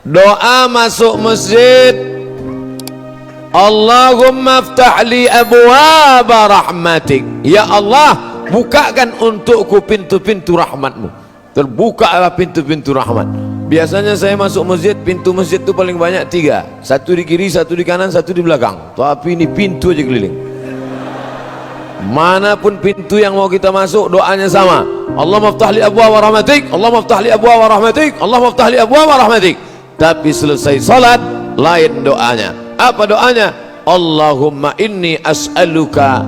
Doa masuk masjid, Allahumma aftah li abwaba rahmatik, ya Allah bukakan untukku pintu-pintu rahmatmu. Terbukalah pintu-pintu rahmat. Biasanya saya masuk masjid, pintu masjid itu paling banyak 3, satu di kiri, satu di kanan, satu di belakang. Tapi ini pintu aja keliling. Manapun pintu yang mau kita masuk, doanya sama. Allahumma aftah li abwaba rahmatik, Allahumma aftah li abwaba rahmatik, Allahumma aftah li abwaba rahmatik. Tapi selesai salat lain doanya. Apa doanya? Allahumma inni as'aluka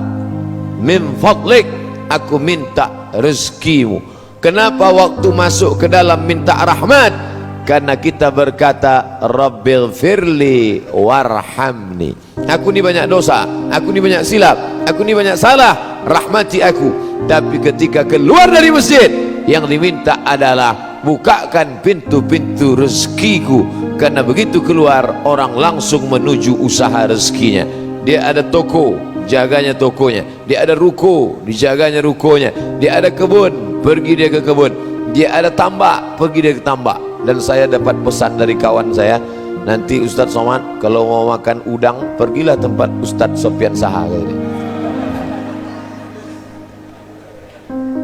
min fadlik, aku minta rezekimu. Kenapa waktu masuk ke dalam minta rahmat? Karena kita berkata Rabbighfirli warhamni, aku ni banyak dosa, aku ni banyak silap, aku ni banyak salah, rahmati aku. Tapi ketika keluar dari masjid, yang diminta adalah bukakan pintu-pintu rezekiku. Karena begitu keluar, orang langsung menuju usaha rezekinya. Dia ada toko, jaganya tokonya. Dia ada ruko, dijaganya rukonya. Dia ada kebun, pergi dia ke kebun. Dia ada tambak, pergi dia ke tambak. Dan saya dapat pesan dari kawan saya, nanti Ustadz Somad kalau mau makan udang, pergilah tempat Ustadz Sofyan Saha.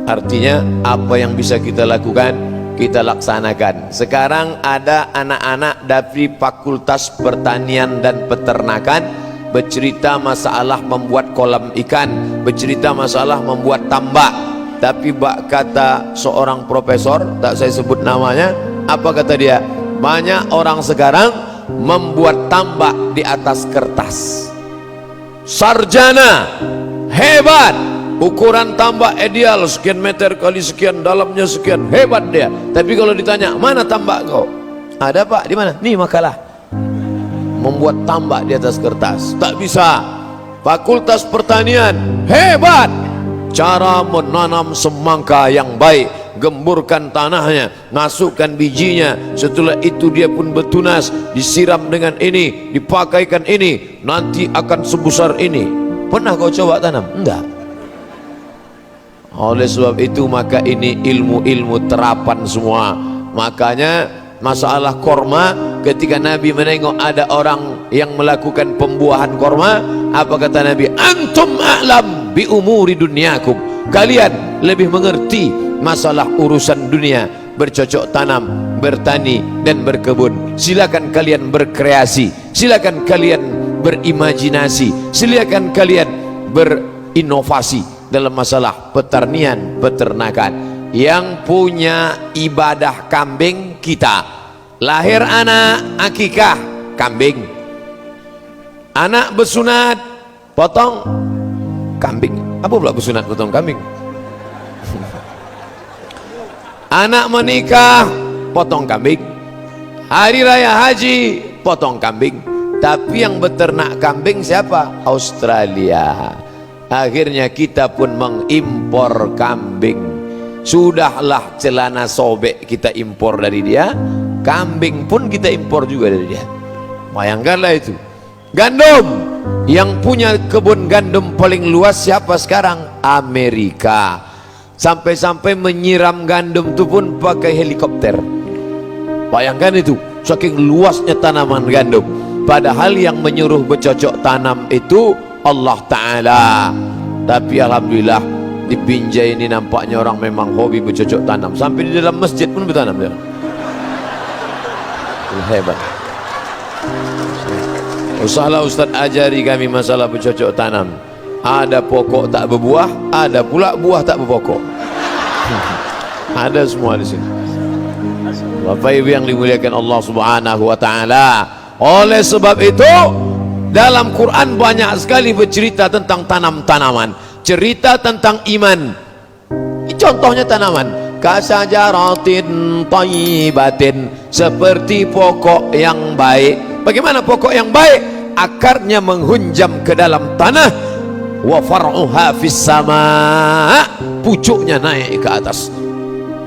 Artinya apa yang bisa kita lakukan, kita laksanakan. Sekarang ada anak-anak dari Fakultas Pertanian dan Peternakan bercerita masalah membuat kolam ikan, bercerita masalah membuat tambak. Tapi bak kata seorang profesor, tak saya sebut namanya, apa kata dia? Banyak orang sekarang membuat tambak di atas kertas. Sarjana hebat, ukuran tambak ideal sekian meter kali sekian, dalamnya sekian, hebat dia. Tapi kalau ditanya mana tambak kau, ada pak, di mana? Nih makalah. Membuat tambak di atas kertas, tak bisa. Fakultas Pertanian hebat, cara menanam semangka yang baik, gemburkan tanahnya, masukkan bijinya, setelah itu dia pun bertunas, disiram dengan ini, dipakaikan ini, nanti akan sebesar ini. Pernah kau coba tanam? Enggak. Oleh sebab itu maka ini ilmu-ilmu terapan semua. Makanya masalah korma, ketika Nabi menengok ada orang yang melakukan pembuahan korma, apa kata Nabi? Antum a'lam bi umuri dunyakum, kalian lebih mengerti masalah urusan dunia, bercocok tanam, bertani dan berkebun. Silakan kalian berkreasi, silakan kalian berimajinasi, silakan kalian berinovasi dalam masalah pertanian, peternakan. Yang punya ibadah kambing kita, lahir anak akikah kambing, anak bersunat potong kambing. Apa pula bersunat potong kambing? Anak menikah potong kambing, hari raya haji potong kambing. Tapi yang beternak kambing siapa? Australia. Akhirnya kita pun mengimpor kambing. Sudahlah celana sobek kita impor dari dia, kambing pun kita impor juga dari dia. Bayangkanlah itu. Gandum, yang punya kebun gandum paling luas siapa sekarang? Amerika. Sampai-sampai menyiram gandum itu pun pakai helikopter. Bayangkan itu, saking luasnya tanaman gandum. Padahal yang menyuruh bercocok tanam itu Allah Ta'ala. Tapi alhamdulillah di Binjai ini nampaknya orang memang hobi bercocok tanam. Sampai di dalam masjid pun bertanam dia. Hebat. Usahlah Ustaz ajari kami masalah bercocok tanam. Ada pokok tak berbuah, ada pula buah tak berpokok. Ada semua di sini. Bapak Ibu yang dimuliakan Allah Subhanahu wa taala. Oleh sebab itu dalam Quran banyak sekali bercerita tentang tanam-tanaman, cerita tentang iman. Contohnya tanaman, kasajaratin thayyibatin, seperti pokok yang baik. Bagaimana pokok yang baik? Akarnya menghunjam ke dalam tanah, wa far'uha fis sama, pucuknya naik ke atas.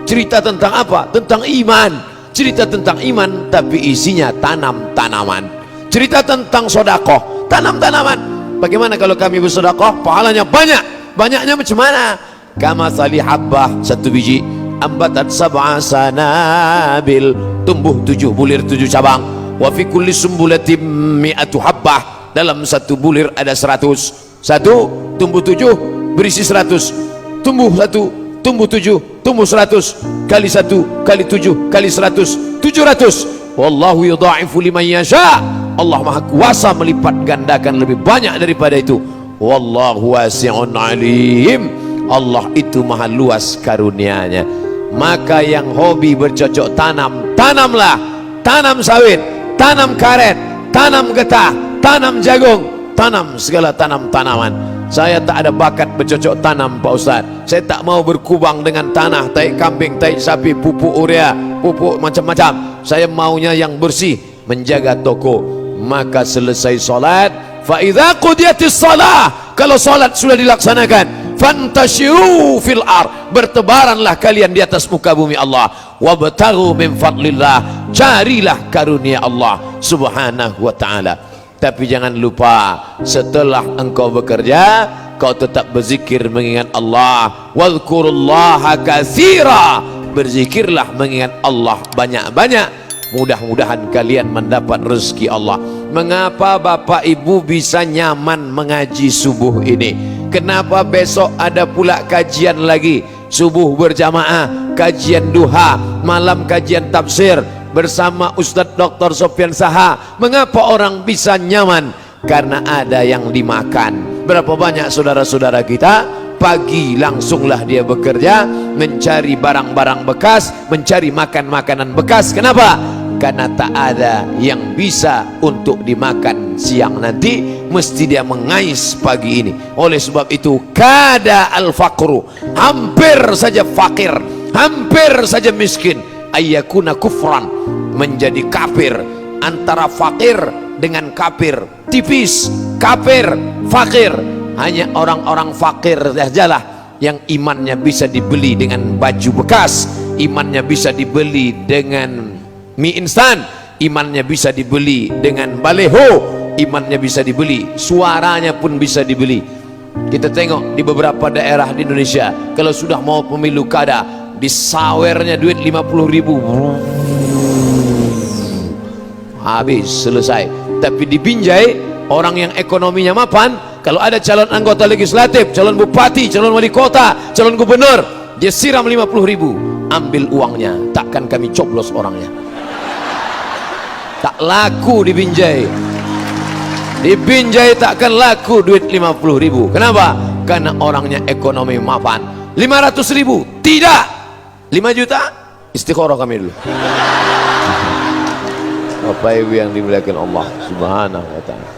Cerita tentang apa? Tentang iman. Cerita tentang iman tapi isinya tanam-tanaman. Cerita tentang sodakoh, tanam-tanaman. Bagaimana kalau kami bersodakoh pahalanya banyak? Banyaknya macam mana? Kama sali habbah, satu biji, ambatat sab'a sanabil, tumbuh 7 bulir 7 cabang. Wa fi kulli sumbulatin mi'atu habbah, dalam satu bulir ada 100. Satu tumbuh 7 berisi 100. Tumbuh 1, tumbuh 7, tumbuh 100. Kali 1 kali 7 kali 100, 700. Wallahu yudha'ifu liman yasha. Allah Maha Kuasa melipat gandakan lebih banyak daripada itu. Wallahu wasi'un alim. Allah itu maha luas karunianya. Maka yang hobi bercocok tanam, tanamlah. Tanam sawit, tanam karet, tanam getah, tanam jagung, tanam segala tanam-tanaman. Saya tak ada bakat bercocok tanam, Pak Ustaz. Saya tak mau berkubang dengan tanah, tai kambing, tai sapi, pupuk urea, pupuk macam-macam. Saya maunya yang bersih, menjaga toko. Maka selesai solat, fa idza qudiyatis shalah, kalau solat sudah dilaksanakan, fantashiru fil ar, bertebaranlah kalian di atas muka bumi Allah. Wabtaghu min fadlillah, carilah karunia Allah subhanahu wa ta'ala. Tapi jangan lupa, setelah engkau bekerja, kau tetap berzikir mengingat Allah. Wadhkurullaha katsira, berzikirlah mengingat Allah banyak-banyak. Mudah-mudahan kalian mendapat rezeki Allah. Mengapa Bapak Ibu bisa nyaman mengaji subuh ini? Kenapa besok ada pula kajian lagi? Subuh berjamaah, kajian duha, malam kajian tafsir bersama Ustadz Dr. Sofyan Saha. Mengapa orang bisa nyaman? Karena ada yang dimakan. Berapa banyak saudara-saudara kita pagi langsunglah dia bekerja, mencari barang-barang bekas, mencari makan-makanan bekas. Kenapa? Karena tak ada yang bisa untuk dimakan siang nanti, mesti dia mengais pagi ini. Oleh sebab itu, kada al-faqru, hampir saja fakir, hampir saja miskin, ayyakuna kufran, menjadi kafir. Antara fakir dengan kafir tipis, kafir, fakir. Hanya orang-orang fakir sajalah yang imannya bisa dibeli dengan baju bekas, imannya bisa dibeli dengan mie instan, imannya bisa dibeli dengan baleho, imannya bisa dibeli, suaranya pun bisa dibeli. Kita tengok di beberapa daerah di Indonesia, kalau sudah mau pemilu kada, disawernya duit 50.000, habis, selesai. Tapi di Binjai, orang yang ekonominya mapan, kalau ada calon anggota legislatif, calon bupati, calon wali kota, calon gubernur, dia siram 50.000, ambil uangnya, takkan kami coblos orangnya. Tak laku di Binjai. Di Binjai takkan laku duit 50.000. Kenapa? Karena orangnya ekonomi mapan. 500.000 tidak, 5 juta istikharah kami dulu. Bapak Ibu yang dimuliakan Allah subhanahu wa ta'ala.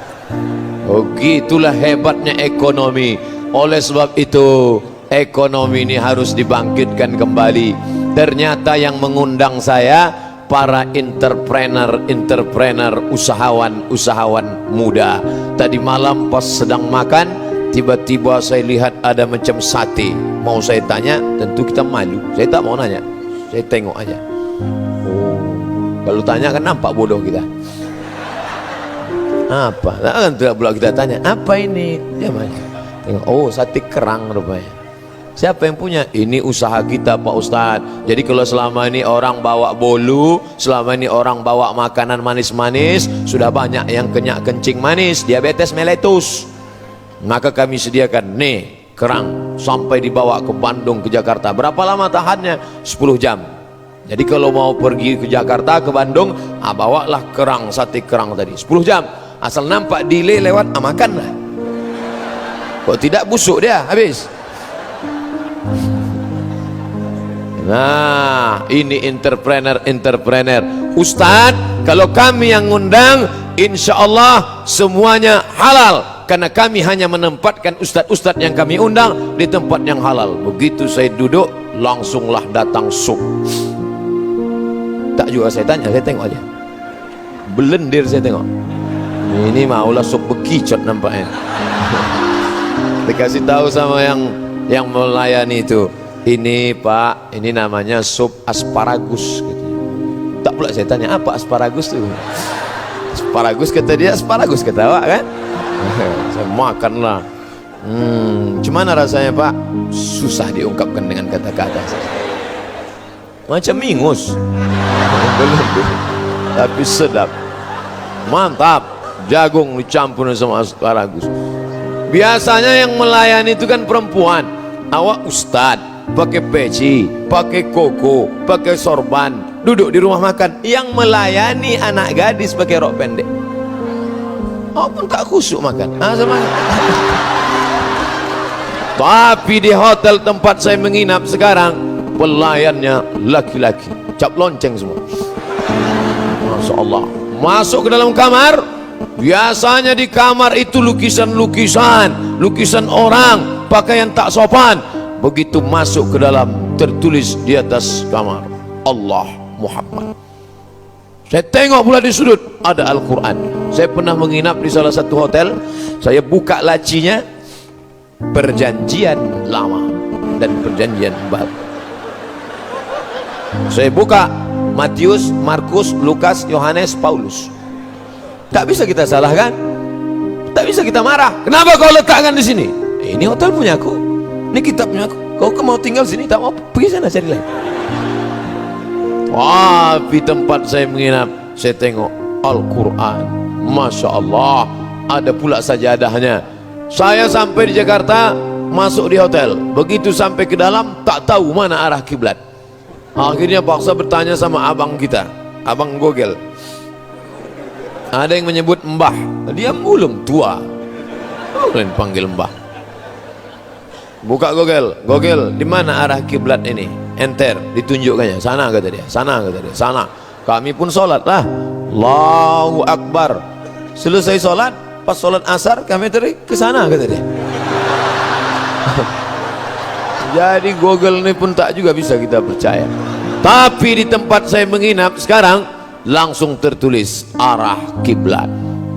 Oh, gitulah hebatnya ekonomi. Oleh sebab itu, ekonomi ini harus dibangkitkan kembali. Ternyata yang mengundang saya para entrepreneur, usahawan muda. Tadi malam pas sedang makan, tiba-tiba saya lihat ada macam sate. Mau saya tanya, tentu kita malu. Saya tak mau nanya, saya tengok aja. Oh, kalau tanya kan nampak bodoh kita. Apa? Nah, kan tidak pula kita tanya, apa ini? Dia main. Tengok, oh sate kerang rupanya. Siapa yang punya? Ini usaha kita, Pak Ustadz. Jadi kalau selama ini orang bawa bolu, selama ini orang bawa makanan manis-manis, sudah banyak yang kencing manis, diabetes meletus. Maka kami sediakan nih kerang, sampai dibawa ke Bandung, ke Jakarta. Berapa lama tahannya? 10 jam. Jadi kalau mau pergi ke Jakarta, ke Bandung, bawalah kerang, sate kerang tadi 10 jam. Asal nampak delay lewat, makanlah. Kok tidak busuk dia, habis. Nah, ini entrepreneur. Ustadz, kalau kami yang ngundang, insya Allah semuanya halal. Karena kami hanya menempatkan ustadz-ustadz yang kami undang di tempat yang halal. Begitu saya duduk, langsunglah datang sup. Tak juga saya tanya, saya tengok aja. Belendir saya tengok. Ini maulah sup bekicot nampaknya. Dikasih tahu sama yang melayani itu. Ini Pak, ini namanya sup asparagus gitu. Tak pula saya tanya, apa asparagus tuh? Asparagus kata dia, asparagus kata awak kan? Saya makanlah. Gimana rasanya Pak? Susah diungkapkan dengan kata-kata. macam ingus. Belum, tapi sedap, mantap. Jagung dicampur sama asparagus. Biasanya yang melayani itu kan perempuan. Awak ustad, pakai peci, pakai koko, pakai sorban, duduk di rumah makan. Yang melayani anak gadis pakai rok pendek. Awak pun tak khusyuk makan. Sama. Tapi di hotel tempat saya menginap sekarang, pelayannya laki-laki, cap lonceng semua. Masya Allah. Masuk ke dalam kamar, biasanya di kamar itu lukisan-lukisan, lukisan orang, pakaian tak sopan. Begitu masuk ke dalam, tertulis di atas kamar Allah Muhammad. Saya tengok pula di sudut ada Al-Quran. Saya pernah menginap di salah satu hotel, saya buka lacinya, perjanjian lama dan perjanjian baru. Saya buka Matius, Markus, Lukas, Yohanes, Paulus. Tak bisa kita salahkan, tak bisa kita marah. Kenapa kau letakkan di sini? Ini hotel punya aku, ini kitab punya aku. Kau mau tinggal sini, tak mau pergi sana cari lain. Wah, di tempat saya menginap, saya tengok Al-Quran. Masya Allah, ada pula sajadahnya. Saya sampai di Jakarta, masuk di hotel. Begitu sampai ke dalam, tak tahu mana arah kiblat. Akhirnya paksa bertanya sama abang kita, abang Gogel. Ada yang menyebut Mbah, dia belum tua, boleh panggil Mbah. Buka Gogel, Gogel, di mana arah kiblat ini? Enter, ditunjukkannya. Sana kata dia, sana kata dia, sana. Kami pun sholat lah, Allahu Akbar. Selesai sholat, pas sholat asar kami tarik ke sana kata dia. Jadi Google ini pun tak juga bisa kita percaya. Tapi di tempat saya menginap sekarang langsung tertulis arah kiblat.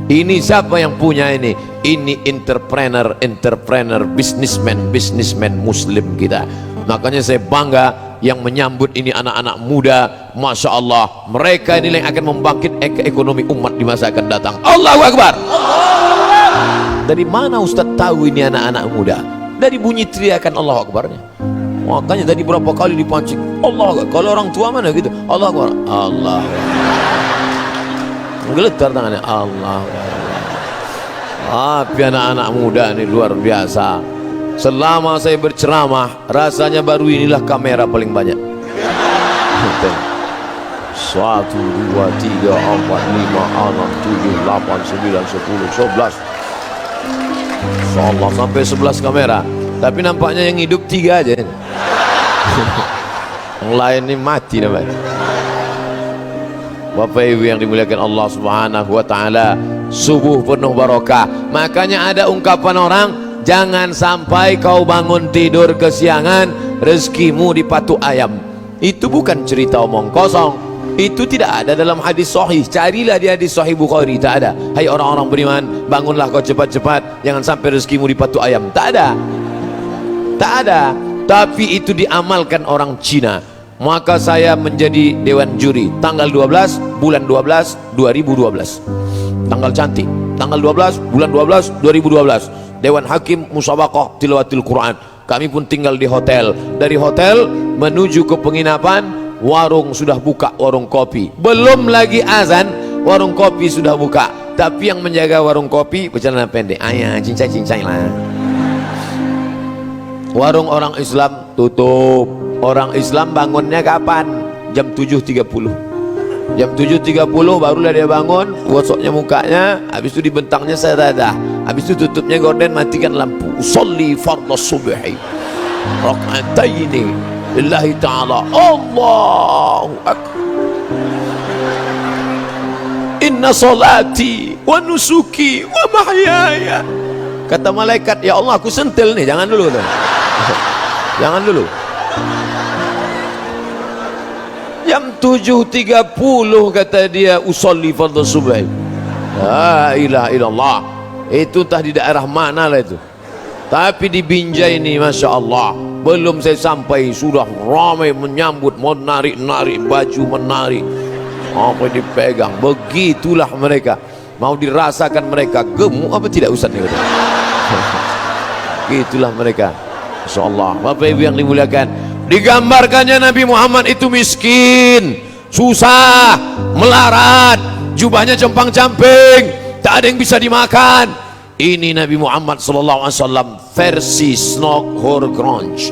Ini siapa yang punya ini? Ini entrepreneur, businessman muslim kita. Makanya saya bangga yang menyambut ini anak-anak muda. Masya Allah, mereka ini yang akan membangkit ekonomi umat di masa akan datang. Allahu Akbar. Dari mana Ustaz tahu ini anak-anak muda? Dari bunyi teriakan Allah Akbarnya. Makanya tadi berapa kali dipancing Allah Akbar. Kalau orang tua mana gitu, Allah Akbar, Allah menggeletar tangannya, Allah Akbar. Tapi anak-anak muda ini luar biasa. Selama saya berceramah, rasanya baru inilah kamera paling banyak. 1, 2, 3, 4, 5, 6, 7, 8, 9, 10, 11. InsyaAllah sampai 11 kamera. Tapi nampaknya yang hidup 3 aja. Yang lain ini mati namanya. Bapak Ibu yang dimuliakan Allah Subhanahu wa taala, subuh penuh barokah. Makanya ada ungkapan orang, jangan sampai kau bangun tidur kesiangan, rezekimu dipatuk ayam. Itu bukan cerita omong kosong. Itu tidak ada dalam hadis sahih. Carilah di hadis sahih Bukhari, tak ada. Hai orang-orang beriman, bangunlah kau cepat-cepat, jangan sampai rezekimu dipatuk ayam. Tak ada. Tak ada. Tapi itu diamalkan orang Cina. Maka saya menjadi dewan juri tanggal 12 bulan 12 2012. Tanggal cantik, tanggal 12 bulan 12 2012. Dewan Hakim Musabaqah Tilawatil Quran. Kami pun tinggal di hotel. Dari hotel menuju ke penginapan, warung sudah buka, warung kopi. Belum lagi azan, warung kopi sudah buka. Tapi yang menjaga warung kopi bercelana pendek. Ayah, cincai-cincai lah. Warung orang Islam tutup. Orang Islam bangunnya kapan? Jam 7.30. Jam 7.30 barulah dia bangun, gosoknya mukanya, habis itu dibentangnya sajadah, habis itu tutupnya gorden, matikan lampu. Usolli fardhu subhi rak'ataini lillahi ta'ala. Allahu akbar. Inna salati wa nusuki wa mahyaya. Kata malaikat, ya Allah aku sentil nih, jangan dulu tuh. Jangan dulu. Jam 7.30 kata dia, usolli fardhu subhi. La ilaha illallah. Itu entah di daerah mana lah itu. Tapi di Binjai ini Masya Allah, belum saya sampai sudah ramai menyambut, menarik-narik baju, menarik apa dipegang. Begitulah mereka, mau dirasakan mereka gemuk apa tidak Ustaz nih. Begitulah mereka Masya Allah. Bapak Ibu yang dimuliakan, Digambarkannya Nabi Muhammad itu miskin, susah, melarat, jubahnya compang-camping, tak ada yang bisa dimakan. Ini Nabi Muhammad SAW versi Snokhorgronj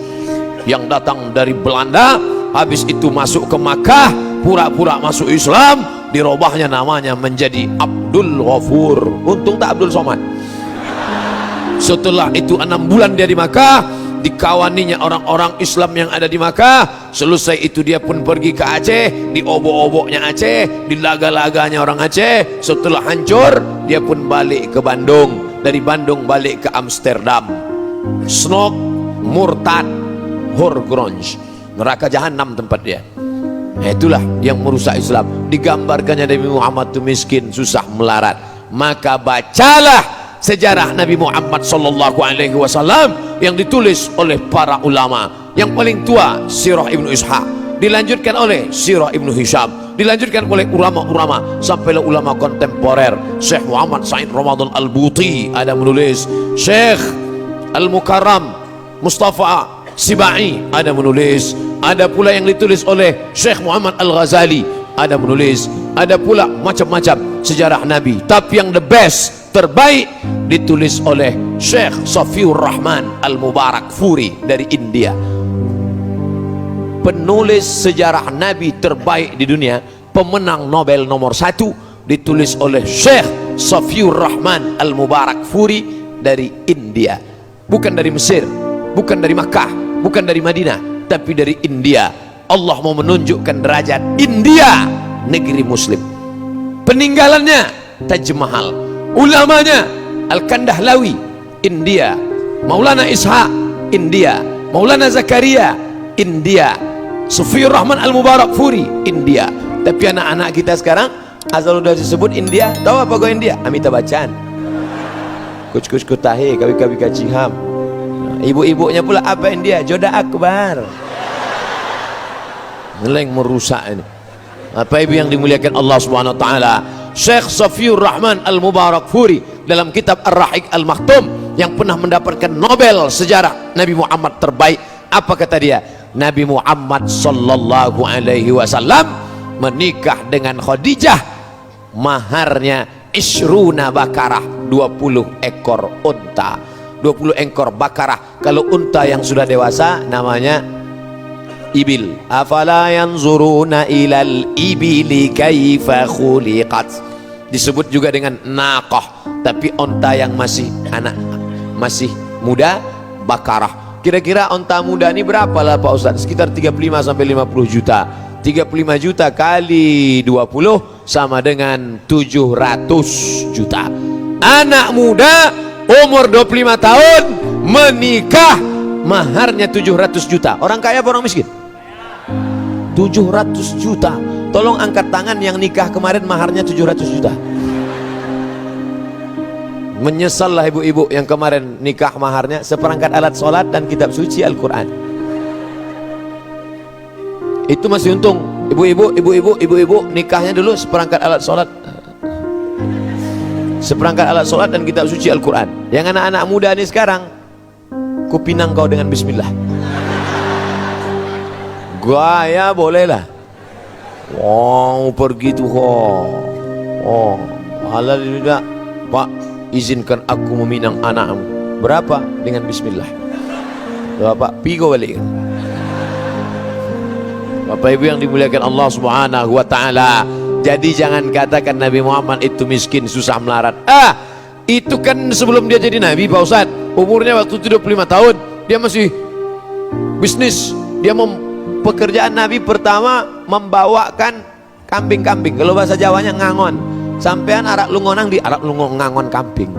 yang datang dari Belanda, habis itu masuk ke Makkah, pura-pura masuk Islam, dirobahnya namanya menjadi Abdul Ghafur. Untung tak Abdul Somad. Setelah itu 6 bulan dia di Makkah, dikawaninya orang-orang Islam yang ada di Makkah. Selesai itu dia pun pergi ke Aceh, di obok-oboknya Aceh, di laga-laganya orang Aceh. Setelah hancur, dia pun balik ke Bandung, dari Bandung balik ke Amsterdam. Snok Murtad Horgronj, neraka jahanam tempat dia. Nah, itulah yang merusak Islam. Digambarkannya Nabi Muhammad itu miskin, susah, melarat. Maka bacalah sejarah Nabi Muhammad SAW yang ditulis oleh para ulama. Yang paling tua Sirah Ibnu Ishaq, dilanjutkan oleh Sirah Ibnu Hisham, dilanjutkan oleh ulama-ulama sampailah ulama kontemporer. Syekh Muhammad Said Ramadan Al-Buti ada menulis, Syekh Al-Mukarram Mustafa Sibai ada menulis, ada pula yang ditulis oleh Syekh Muhammad Al-Ghazali ada menulis, ada pula macam-macam sejarah Nabi. Tapi yang the best, terbaik, ditulis oleh Syekh Safiur Rahman Al-Mubarak Furi dari India. Penulis sejarah Nabi terbaik di dunia, pemenang Nobel nomor 1, ditulis oleh Syekh Safiur Rahman Al-Mubarak Furi dari India. Bukan dari Mesir, bukan dari Makkah, bukan dari Madinah, tapi dari India. Allah mau menunjukkan derajat India, negeri muslim. Peninggalannya Taj Mahal, ulamanya Al-Kandahlawi India, Maulana Ishaq India, Maulana Zakaria India, Safiur Rahman Al-Mubarak Furi India. Tapi anak-anak kita sekarang asal udah disebut India, tahu apa kau India? Amitabh Bachchan, Kuch Kutahe, Kavi Kaciham. Ibu-ibunya pula apa India? Joda Akbar. Ngeleng merusak ini. Apa ibu yang dimuliakan Allah Subhanahu wa taala, Syekh Safiur Rahman Al-Mubarak Furi dalam kitab Ar-Rahiq Al-Maktum yang pernah mendapatkan Nobel sejarah Nabi Muhammad terbaik, apa kata dia? Nabi Muhammad sallallahu alaihi wasallam menikah dengan Khadijah, maharnya isruna bakarah, 20 ekor unta. 20 ekor bakarah. Kalau unta yang sudah dewasa namanya ibil. Afala yanzuruna ilal ibili kaifa khuliqat. Disebut juga dengan naqah, tapi unta yang masih anak, masih muda, bakarah. Kira-kira unta muda ini berapa lah Pak Ustaz? Sekitar 35 sampai 50 juta. 35 juta kali 20 sama dengan 700 juta. Anak muda umur 25 tahun menikah, maharnya 700 juta. Orang kaya apa orang miskin? 700 juta. Tolong angkat tangan yang nikah kemarin maharnya 700 juta. Menyesallah ibu-ibu yang kemarin nikah maharnya seperangkat alat sholat dan kitab suci Al-Quran. Itu masih untung. Ibu-ibu nikahnya dulu seperangkat alat sholat, seperangkat alat sholat dan kitab suci Al-Quran. Yang anak-anak muda ini sekarang, kupinang kau dengan bismillah. Gaya bolehlah. Wow, pergi tuh kok. Oh, halal tidak Pak, izinkan aku meminang anakmu. Berapa? Dengan bismillah. Bapak pigo balik. Bapak Ibu yang dimuliakan Allah Subhanahu wa taala. Jadi jangan katakan Nabi Muhammad itu miskin, susah, melarat. Itu kan sebelum dia jadi Nabi Pak Ustaz. Umurnya waktu 75 tahun, dia masih bisnis. Dia pekerjaan Nabi pertama membawakan kambing-kambing. Kalau bahasa Jawanya ngangon. Sampean arak lungonang di arak lungon ngangon kambing.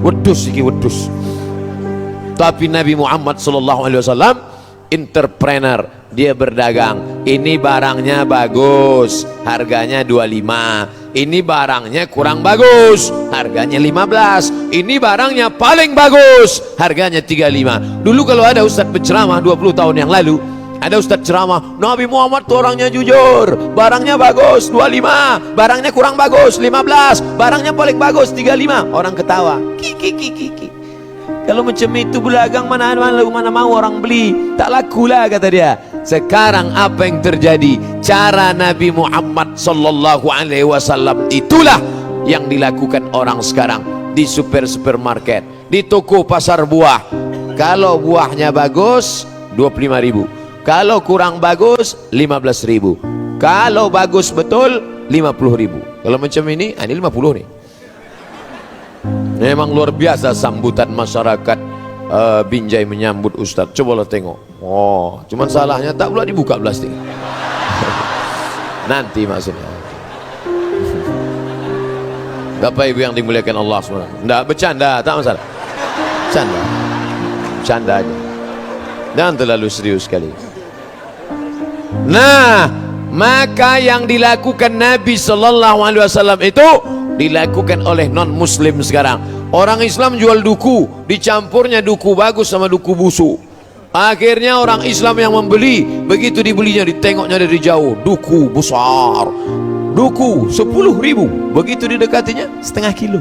Wedus iki wedus. Tapi Nabi Muhammad sallallahu alaihi wasallam entrepreneur, dia berdagang. Ini barangnya bagus, harganya 25. Ini barangnya kurang bagus, harganya 15. Ini barangnya paling bagus, harganya 35. Dulu kalau ada ustadz berceramah 20 tahun yang lalu, ada ustadz ceramah, Nabi Muhammad tuh orangnya jujur, barangnya bagus 25, barangnya kurang bagus 15, barangnya paling bagus 35. Orang ketawa, kiki. Kalau macam itu belagang mana mau orang beli, tak laku lah kata dia. Sekarang apa yang terjadi? Cara Nabi Muhammad sallallahu alaihi wasallam itulah yang dilakukan orang sekarang di supermarket, di toko pasar buah. Kalau buahnya bagus 25.000, kalau kurang bagus 15.000, kalau bagus betul 50.000. Kalau macam ini 50 nih. Memang luar biasa sambutan masyarakat Binjai menyambut Ustadz. Cobalah tengok. Oh, cuman salahnya tak pula dibuka plastik. Nanti maksudnya. Bapak Ibu yang dimuliakan Allah SWT. Enggak, bercanda, tak masalah. Bercanda. Bercanda aja. Dan terlalu serius sekali. Nah, maka yang dilakukan Nabi sallallahu alaihi wasallam itu dilakukan oleh non muslim sekarang. Orang Islam jual duku, dicampurnya duku bagus sama duku busuk. Akhirnya orang Islam yang membeli, begitu dibelinya ditengoknya dari jauh, duku besar, duku 10.000, begitu didekatinya setengah kilo.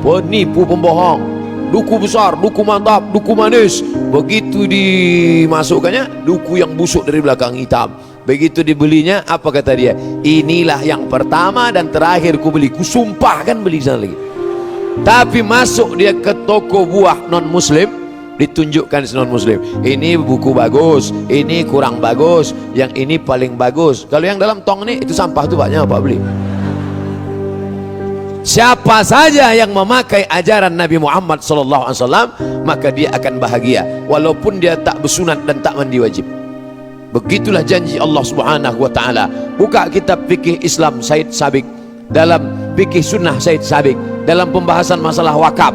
Penipu, pembohong. Duku besar, duku mantap, duku manis, begitu dimasukkannya duku yang busuk dari belakang hitam. Begitu dibelinya, apa kata dia? Inilah yang pertama dan terakhir ku beli, ku sumpahkan beli sana lagi. Tapi masuk dia ke toko buah non muslim, ditunjukkan non muslim, ini buku bagus, ini kurang bagus, yang ini paling bagus. Kalau yang dalam tong ini itu sampah tuh banyak apa beli. Siapa saja yang memakai ajaran Nabi Muhammad SAW, maka dia akan bahagia walaupun dia tak bersunat dan tak mandi wajib. Begitulah janji Allah Subhanahu wa taala. Buka kitab fikih Islam Said Sabiq, dalam fikih sunnah Said Sabiq, dalam pembahasan masalah wakaf,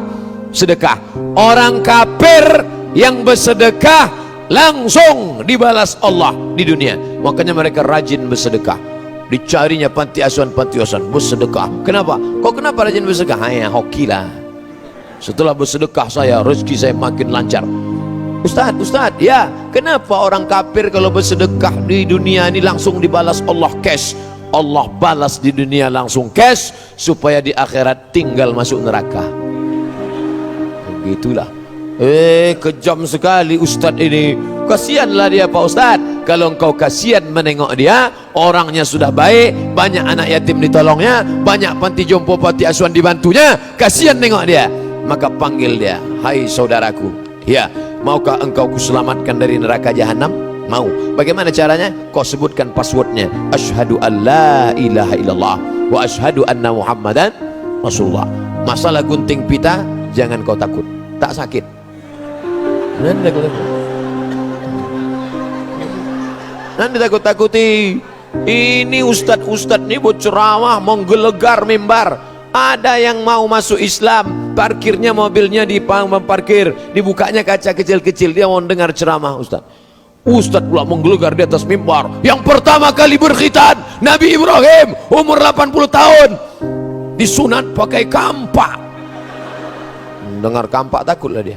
sedekah. Orang kafir yang bersedekah langsung dibalas Allah di dunia. Makanya mereka rajin bersedekah. Dicarinya panti asuhan bersedekah. Kenapa? Kok kenapa rajin bersedekah? Ya hoki lah. Setelah bersedekah saya, rezeki saya makin lancar. Ustaz, ya, kenapa orang kafir kalau bersedekah di dunia ini langsung dibalas Allah cash? Allah balas di dunia langsung cash, supaya di akhirat tinggal masuk neraka. Begitulah. Kejam sekali Ustadz ini. Kasihanlah dia Pak Ustadz. Kalau engkau kasihan menengok dia, orangnya sudah baik, banyak anak yatim ditolongnya, banyak panti jompo, panti asuhan dibantunya, kasihan nengok dia, maka panggil dia, hai saudaraku, ya, maukah engkau kuselamatkan dari neraka jahanam? Mau. Bagaimana caranya? Kau sebutkan passwordnya, asyhadu an la ilaha illallah wa asyhadu anna muhammadan rasulullah. Masalah gunting pita jangan kau takut, tak sakit. Nanti takut-takuti. Ini ustadz ini berceramah menggelegar mimbar. Ada yang mau masuk Islam, parkirnya mobilnya di parkir, dibukanya kaca kecil-kecil, dia mau dengar ceramah Ustadz pula menggelegar di atas mimbar. Yang pertama kali berkhitan Nabi Ibrahim umur 80 tahun, disunat pakai kampak. Dengar kampak takutlah dia.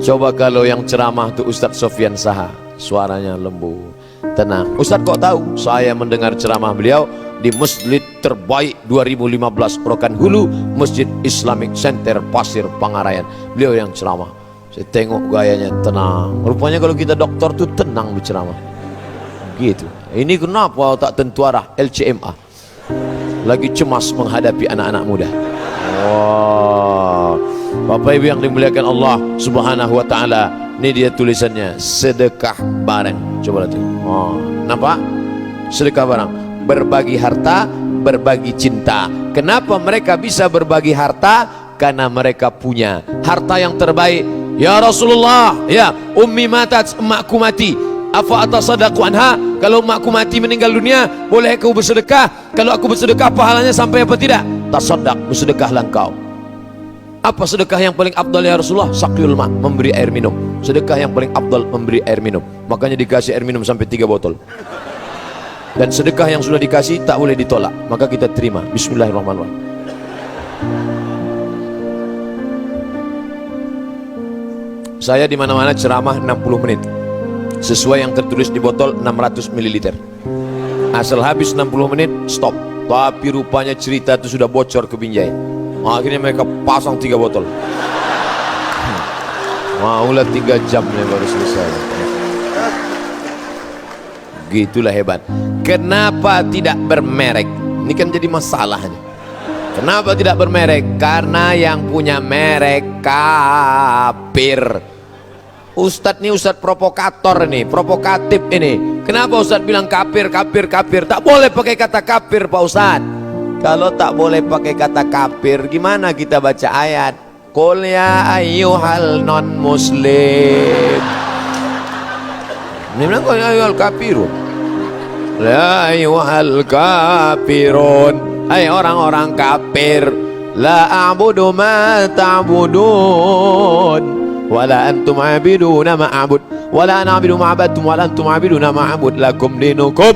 Coba kalau yang ceramah itu Ustadz Sofyan Saha, suaranya lembut, tenang. Ustadz kok tahu? Saya mendengar ceramah beliau di masjid terbaik 2015 Rokan Hulu, Masjid Islamic Center Pasir Pangarayan. Beliau yang ceramah. Saya tengok gayanya tenang. Rupanya kalau kita dokter tuh tenang berceramah. Gitu. Ini kenapa tak tentu arah LCMA? Lagi cemas menghadapi anak-anak muda. Wow. Bapak Ibu yang dimuliakan Allah Subhanahu wa taala, ini dia tulisannya, sedekah bareng. Coba lihat. Oh, nampak? Sedekah bareng, berbagi harta, berbagi cinta. Kenapa mereka bisa berbagi harta? Karena mereka punya harta yang terbaik. Ya Rasulullah, ya ummi matat, emakku mati, afa atasadaqu anha, kalau emakku mati meninggal dunia, boleh aku bersedekah? Kalau aku bersedekah pahalanya sampai apa tidak? Tasaddaq, bersedekahlah engkau. Apa sedekah yang paling afdal ya Rasulullah? Saqyul ma, memberi air minum. Sedekah yang paling afdal memberi air minum. Makanya dikasih air minum sampai 3 botol. Dan sedekah yang sudah dikasih tak boleh ditolak, maka kita terima. Bismillahirrahmanirrahim. Saya di mana-mana ceramah 60 menit. Sesuai yang tertulis di botol 600 ml. Asal habis 60 menit stop. Tapi rupanya cerita itu sudah bocor ke Binjai. Akhirnya mereka pasang 3 botol. Maulah 3 jam baru selesai. Gitulah hebat. Kenapa tidak bermerek? Ini kan jadi masalahnya. Kenapa tidak bermerek? Karena yang punya merek kafir. Ustadz nih ustadz provokator nih, provokatif ini. Kenapa ustadz bilang kafir, kafir, kafir? Tak boleh pakai kata kafir Pak Ustadz. Kalau tak boleh pakai kata kafir, gimana kita baca ayat? Qul ya ayyuhal non muslim. Ini bilang qul ya ayyuhal kafirun. La ayyuhal kafirun. Hai orang-orang kafir. La a'budu ma ta'budun wala antum abiduna ma'abud wala ana abidu ma'abadtum wala antum abiduna ma'abud lakum dinukum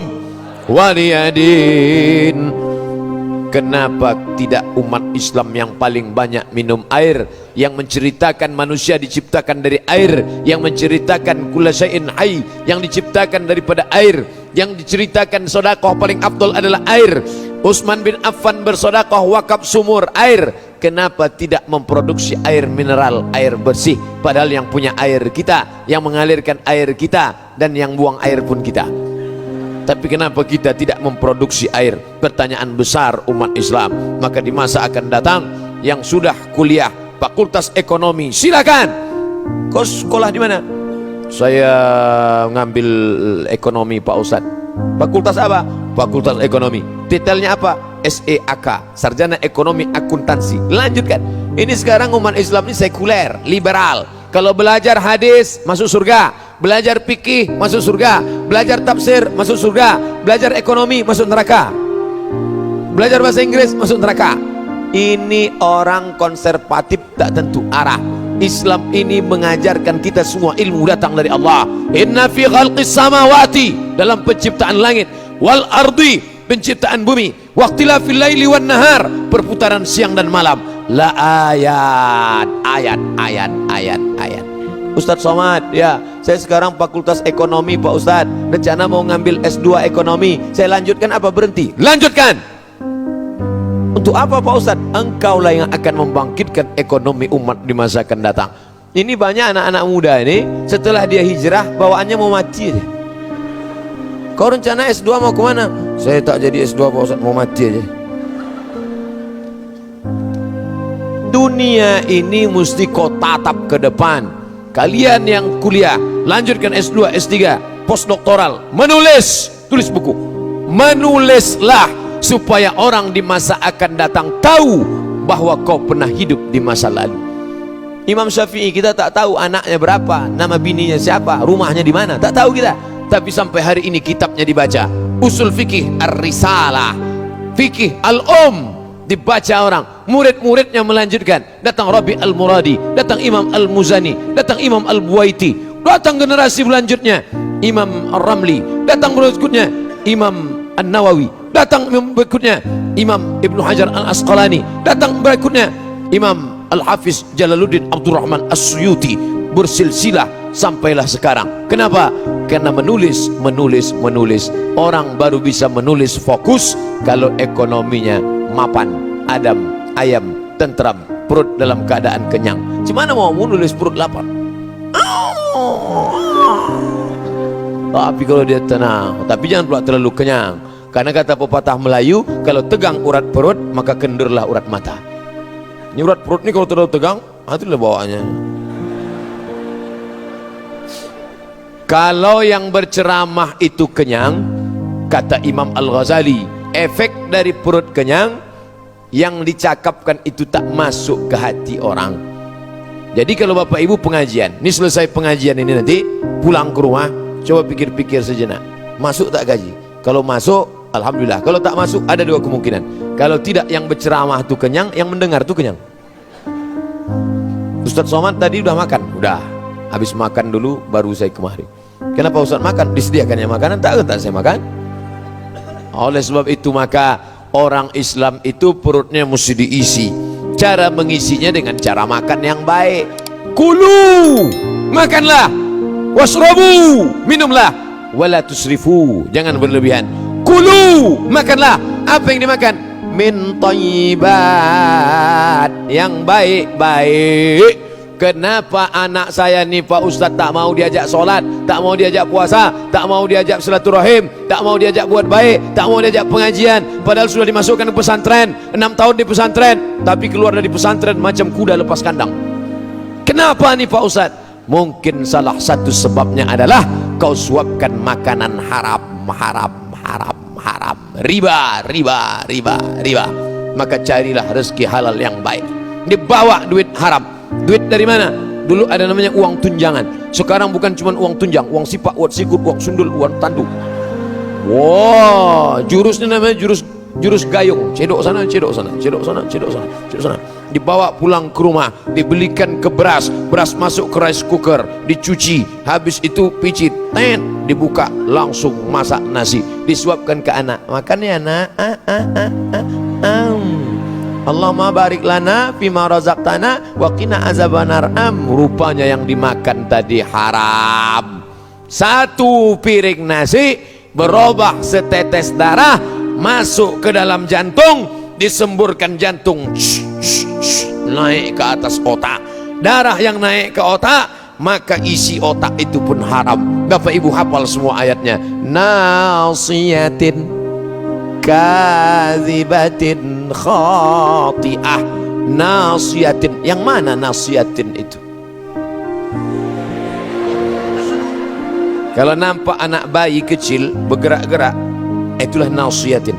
waliyadin. Kenapa tidak umat Islam yang paling banyak minum air, yang menceritakan manusia diciptakan dari air, yang menceritakan kulla syai'in hayy, yang diciptakan daripada air, yang diceritakan sedekah paling afdal adalah air. Utsman bin Affan bersedekah wakaf sumur air. Kenapa tidak memproduksi air mineral, air bersih, padahal yang punya air kita, yang mengalirkan air kita, dan yang buang air pun kita. Tapi kenapa kita tidak memproduksi air? Pertanyaan besar umat Islam. Maka di masa akan datang, yang sudah kuliah Fakultas Ekonomi, silakan. Kau sekolah di mana? Saya ngambil ekonomi Pak Ustadz. Fakultas apa? Fakultas Ekonomi. Detailnya apa? SEAK, Sarjana Ekonomi Akuntansi. Lanjutkan. Ini sekarang umat Islam ini sekuler, liberal. Kalau belajar hadis masuk surga, belajar fikih masuk surga, belajar tafsir masuk surga, belajar ekonomi masuk neraka, belajar bahasa Inggris masuk neraka. Ini orang konservatif tak tentu arah. Islam ini mengajarkan kita semua ilmu datang dari Allah. Inna fi khalqis samawati, dalam penciptaan langit, wal ardi, penciptaan bumi, waqtilafil laili wan nahar, perputaran siang dan malam, la ayat, ayat, ayat, ayat, ayat. Ustadz Somad, ya, saya sekarang Fakultas Ekonomi Pak Ustadz, rencana mau ngambil S2 Ekonomi. Saya lanjutkan apa berhenti? Lanjutkan. Untuk apa Pak Ustadz? Engkaulah yang akan membangkitkan ekonomi umat di masa akan datang. Ini banyak anak-anak muda ini, setelah dia hijrah, bawaannya mau mati aja. Kau rencana S2 mau kemana? Saya tak jadi S2 Pak Ustadz, mau mati aja. Dunia ini mesti kau tatap ke depan. Kalian yang kuliah, lanjutkan S2, S3, postdoktoral, menulis, tulis buku. Menulislah supaya orang di masa akan datang tahu bahwa kau pernah hidup di masa lalu. Imam Syafi'i kita tak tahu anaknya berapa, nama bininya siapa, rumahnya di mana, tak tahu kita. Tapi sampai hari ini kitabnya dibaca. Usul fikih Ar-Risalah, fikih Al-Um dibaca orang, murid-muridnya melanjutkan. Datang Rabi Al-Muradi, datang Imam Al-Muzani, datang Imam Al-Buwaiti, datang generasi selanjutnya Imam Ar-Ramli, datang berikutnya Imam An-Nawawi, datang berikutnya Imam Ibnu Hajar Al-Asqalani, datang berikutnya Imam Al-Hafiz Jalaluddin Abdurrahman As-Suyuti, bersilsilah sampailah sekarang. Kenapa? Karena menulis, menulis, menulis. Orang baru bisa menulis fokus kalau ekonominya mapan, adem, ayam, tentram, perut dalam keadaan kenyang. Gimana mau menulis perut lapar? Tapi kalau dia tenang, tapi jangan pula terlalu kenyang. Karena kata pepatah Melayu, kalau tegang urat perut, maka kendurlah urat mata. Ini urat perut ini kalau terlalu tegang, itulah bawaannya. Kalau yang berceramah itu kenyang, kata Imam Al-Ghazali, efek dari perut kenyang, yang dicakapkan itu tak masuk ke hati orang. Jadi kalau Bapak Ibu pengajian, ini selesai pengajian ini nanti pulang ke rumah, coba pikir-pikir sejenak, masuk tak gaji? Kalau masuk, alhamdulillah. Kalau tak masuk, ada dua kemungkinan. Kalau tidak, yang berceramah itu kenyang, yang mendengar itu kenyang. Ustadz Somad tadi udah makan, udah. Habis makan dulu baru saya kemari. Kenapa Ustaz makan? Disediakannya makanan, tak saya makan. Oleh sebab itu maka orang Islam itu perutnya mesti diisi. Cara mengisinya dengan cara makan yang baik. Kulu, makanlah. Wasrabu, minumlah. Wala tusrifu, jangan berlebihan. Kulu, makanlah. Apa yang dimakan? Min thayyibat, yang baik-baik. Kenapa anak saya nih Pak Ustadz tak mau diajak sholat, tak mau diajak puasa, tak mau diajak silaturahim, tak mau diajak buat baik, tak mau diajak pengajian, padahal sudah dimasukkan ke pesantren, 6 tahun di pesantren, tapi keluar dari pesantren macam kuda lepas kandang. Kenapa nih Pak Ustadz? Mungkin salah satu sebabnya adalah kau suapkan makanan haram, riba. Maka carilah rezeki halal yang baik. Dibawa duit haram. Duit dari mana? Dulu ada namanya uang tunjangan. Sekarang bukan cuma uang tunjang, uang sipak, uang sikut, uang sundul, uang tanduk. Wah, jurusnya namanya jurus gayung. Cedok sana, cedok sana, cedok sana, cedok sana, cedok sana. Dibawa pulang ke rumah, dibelikan ke beras masuk ke rice cooker, dicuci, habis itu picit, dibuka, langsung masak nasi, disuapkan ke anak. Makan ya nak. Allahumma barik lana fima razaqtana wa qina azabannar. Rupanya yang dimakan tadi haram. Satu piring nasi berubah setetes darah masuk ke dalam jantung, disemburkan jantung, naik ke atas otak. Darah yang naik ke otak, maka isi otak itu pun haram. Bapak Ibu hafal semua ayatnya. Nasiyatin kadzibatin khati'ah. Nasiyatin, yang mana nasiyatin itu? Kalau nampak anak bayi kecil bergerak-gerak, itulah nasiyatin.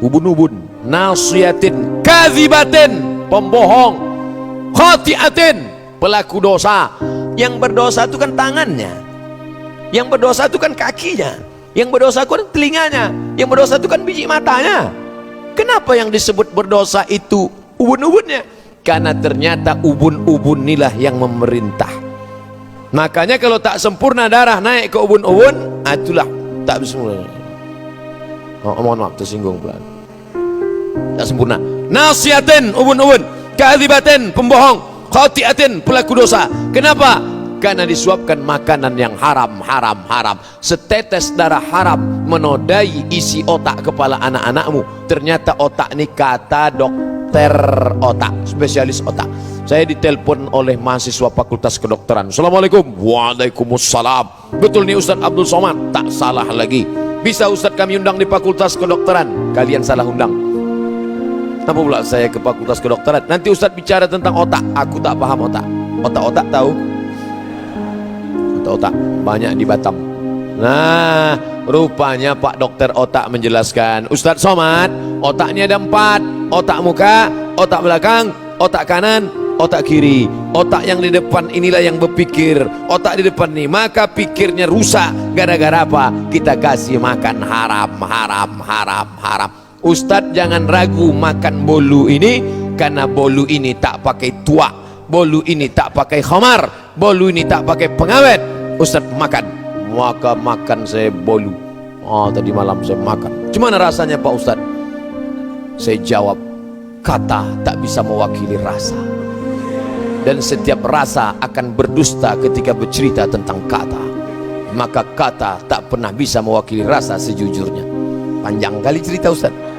Ubun-ubun. Nasiyatin kadzibatin, pembohong. Khati'atin, pelaku dosa. Yang berdosa itu kan tangannya, yang berdosa itu kan kakinya, yang berdosa itu kan telinganya, yang berdosa itu kan biji matanya. Kenapa yang disebut berdosa itu ubun-ubunnya? Karena ternyata ubun-ubun inilah yang memerintah. Makanya kalau tak sempurna darah naik ke ubun-ubun, itulah tak sempurna. Mohon maaf, tersinggung pula. Tak sempurna. Nasiyatin, ubun-ubun. Kadzibatin, pembohong. Khati'atin, pelaku dosa. Kenapa? Karena disuapkan makanan yang haram. Setetes darah haram menodai isi otak kepala anak-anakmu. Ternyata otak ini kata dokter otak, spesialis otak. Saya ditelepon oleh mahasiswa Fakultas Kedokteran. Assalamualaikum. Waalaikumsalam. Betul nih Ustadz Abdul Somad? Tak salah lagi. Bisa Ustadz kami undang di Fakultas Kedokteran? Kalian salah undang. Apa pula saya ke Fakultas Kedokteran? Nanti Ustadz bicara tentang otak. Aku tak paham otak. Otak-otak tahu? Otak banyak di Batam. Nah, rupanya Pak Dokter Otak menjelaskan, Ustadz Somad, otaknya ada 4. Otak muka, otak belakang, otak kanan, otak kiri. Otak yang di depan inilah yang berpikir. Otak di depan nih, maka pikirnya rusak. Gara-gara apa? Kita kasih makan haram. Ustadz jangan ragu makan bolu ini, karena bolu ini tak pakai tuak, bolu ini tak pakai khamar, bolu ini tak pakai pengawet. Ustadz makan, maka makan saya bolu. Tadi malam saya makan. Gimana rasanya Pak Ustadz? Saya jawab, kata tak bisa mewakili rasa, dan setiap rasa akan berdusta ketika bercerita tentang kata. Maka kata tak pernah bisa mewakili rasa sejujurnya. Panjang kali cerita Ustadz.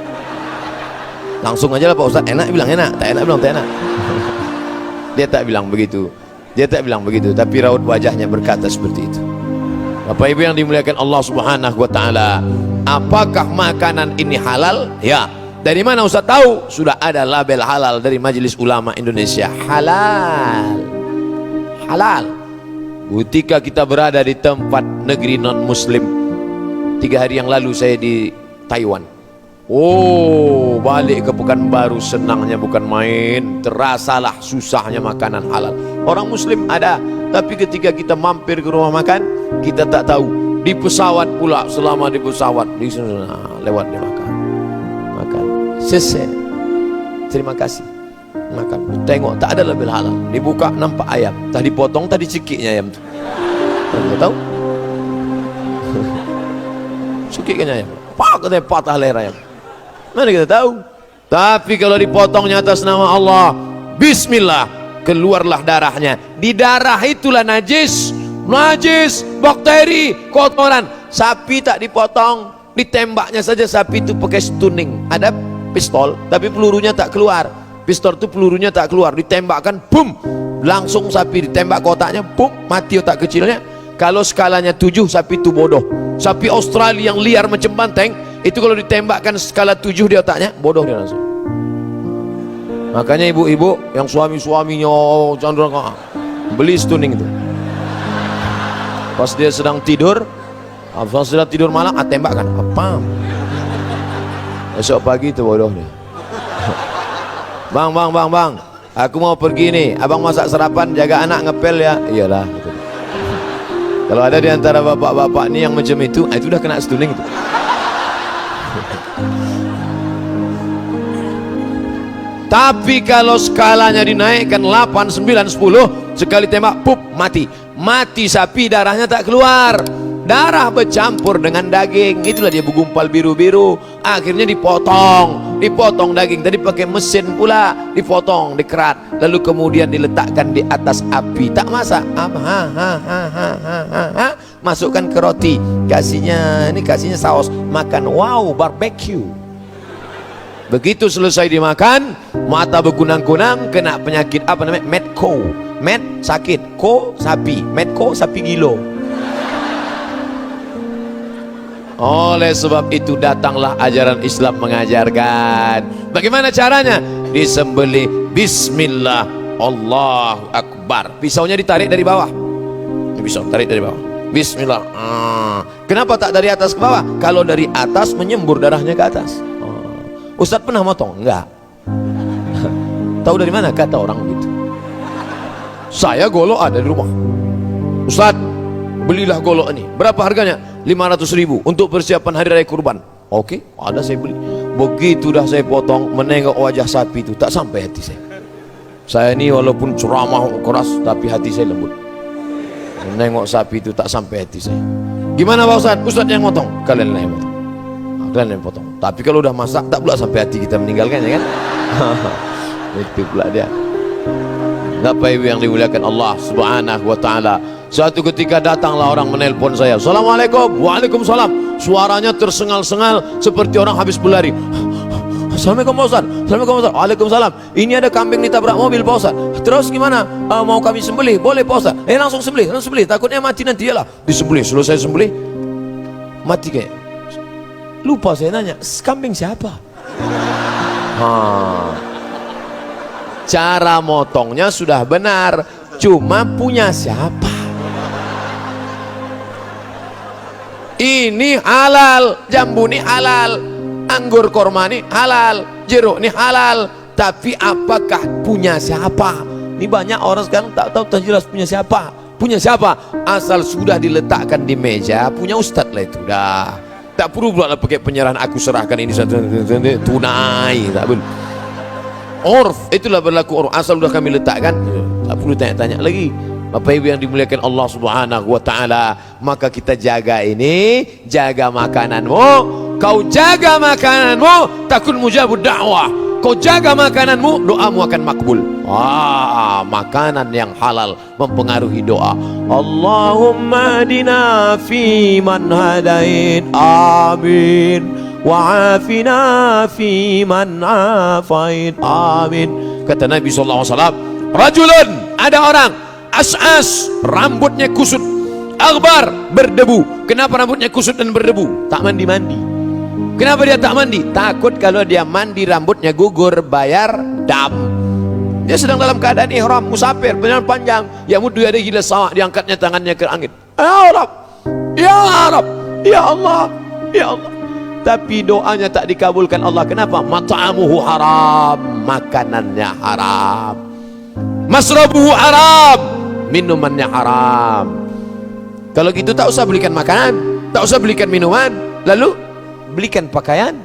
Langsung aja lah Pak Ustadz, enak bilang enak, tak enak bilang tak enak. Dia tak bilang begitu. Dia tak bilang begitu, tapi raut wajahnya berkata seperti itu. Bapak Ibu yang dimuliakan Allah Subhanahu wa taala, apakah makanan ini halal? Ya. Dari mana Ustaz tahu? Sudah ada label halal dari Majelis Ulama Indonesia. Halal. Ketika kita berada di tempat negeri non muslim, 3 hari yang lalu saya di Taiwan. Balik ke Pekanbaru, senangnya bukan main. Terasalah susahnya makanan halal. Orang muslim ada, tapi ketika kita mampir ke rumah makan, kita tak tahu. Di pesawat pula, selama di pesawat, di sana lewat dia makan. Selesai, terima kasih, makan. Tengok tak ada label halal. Dibuka nampak ayam, tadi potong, tadi cikiknya ayam tu. Tahu tahu? Cikiknya ayam. Katanya patah leher ayam. Mana kita tahu? Tapi kalau dipotongnya atas nama Allah, bismillah, keluarlah darahnya. Di darah itulah najis, bakteri, kotoran. Sapi tak dipotong, ditembaknya saja. Sapi itu pakai stunning, ada pistol tapi pelurunya tak keluar. Pistol itu pelurunya tak keluar, ditembakkan, boom, langsung sapi ditembak kotaknya, bum, mati otak kecilnya. Kalau skalanya 7, sapi itu bodoh. Sapi Australia yang liar macam banteng itu kalau ditembakkan skala 7 di otaknya, bodoh dia langsung. Makanya ibu-ibu yang suami-suaminya cenderung beli stunning itu. Pas dia sedang tidur, pas sedang tidur malam, tembakkan, apa? Esok pagi itu bodoh dia. Bang, aku mau pergi nih, abang masak sarapan, jaga anak ngepel ya. Iyalah. Kalau ada di antara bapak-bapak ini yang macam itu udah kena stunning itu. Tapi kalau skalanya dinaikkan 8, 9, 10, sekali tembak, pup, mati. Mati sapi, darahnya tak keluar. Darah bercampur dengan daging, itulah dia bergumpal biru-biru. Akhirnya dipotong daging. Tadi pakai mesin pula, dipotong, dikerat, lalu kemudian diletakkan di atas api. Tak masak, masukkan ke roti, kasihnya saus, makan, wow, barbecue. Begitu selesai dimakan, mata berkunang-kunang, kena penyakit apa namanya? Medco. Med sakit, ko sapi, medco sapi gilo. Oleh sebab itu datanglah ajaran Islam mengajarkan bagaimana caranya. Disembelih bismillah, Allahu Akbar. Pisaunya ditarik dari bawah. Pisau tarik dari bawah. Bismillah. Kenapa tak dari atas ke bawah? Kalau dari atas menyembur darahnya ke atas. Ustadz pernah motong? Enggak. Tahu dari mana? Kata orang begitu. Saya golok ada di rumah. Ustadz, belilah golok ini. Berapa harganya? 500.000 untuk persiapan hari raya kurban. Oke, ada, saya beli. Begitu dah saya potong, menengok wajah sapi itu, tak sampai hati saya. Saya ini walaupun ceramah keras, tapi hati saya lembut. Menengok sapi itu tak sampai hati saya. Gimana Pak Ustadz? Ustadz yang motong? Kalian yang motong. Kalian yang potong. Tapi kalau udah masak, tak pula sampai hati kita meninggalkannya kan? Itu pula dia. Bapak Ibu yang dimuliakan Allah Subhanahu wa taala. Suatu ketika datanglah orang menelpon saya. Assalamualaikum. Waalaikumsalam. Suaranya tersengal-sengal seperti orang habis berlari. Assalamualaikum Pak Ustaz. Assalamualaikum Pak Ustaz. Waalaikumsalam. Ini ada kambing ditabrak mobil Pak Ustaz. Terus gimana? Mau kami sembelih? Boleh Pak Ustaz. Langsung sembelih, langsung sembelih. Takutnya mati nanti. Yalah, disembelih. Selesai sembelih, mati kayak. Lupa saya nanya, kambing siapa? Cara motongnya sudah benar, cuma punya siapa? Ini halal, jambu ini halal, anggur korma ini halal, jeruk ini halal, tapi apakah punya siapa? Ini banyak orang sekarang tak tahu, tak jelas punya siapa. Punya siapa? Asal sudah diletakkan di meja, punya ustadz lah itu dah. Tak perlu pula pakai penyerahan, aku serahkan ini tunai, tak perlu. Urf, itulah berlaku urf. Asal sudah kami letakkan, tak perlu tanya-tanya lagi. Bapak Ibu yang dimuliakan Allah Subhanahu wa taala, maka kita jaga ini, jaga makananmu. Kau jaga makananmu, takun mujabud da'wah. Kau jaga makananmu, doamu akan makbul. Makanan yang halal mempengaruhi doa. Allahumma adina fi man hadain, amin. Wa afina fi man afain, amin. Kata Nabi SAW, rajulun, ada orang, as'as, rambutnya kusut, aghbar, berdebu. Kenapa rambutnya kusut dan berdebu? Tak mandi-mandi. Kenapa dia tak mandi? Takut kalau dia mandi rambutnya gugur, bayar dam. Dia sedang dalam keadaan ihram, musafir, perjalanan panjang. Ya muddu yadayhi ila sama', diangkatnya tangannya ke langit. Ya Rabb, ya Rabb, ya Allah, ya Allah. Tapi doanya tak dikabulkan Allah. Kenapa? Mat'amuhu haram, makanannya haram. Masrabuhu haram, minumannya haram. Kalau gitu tak usah belikan makanan, tak usah belikan minuman, lalu belikan pakaian,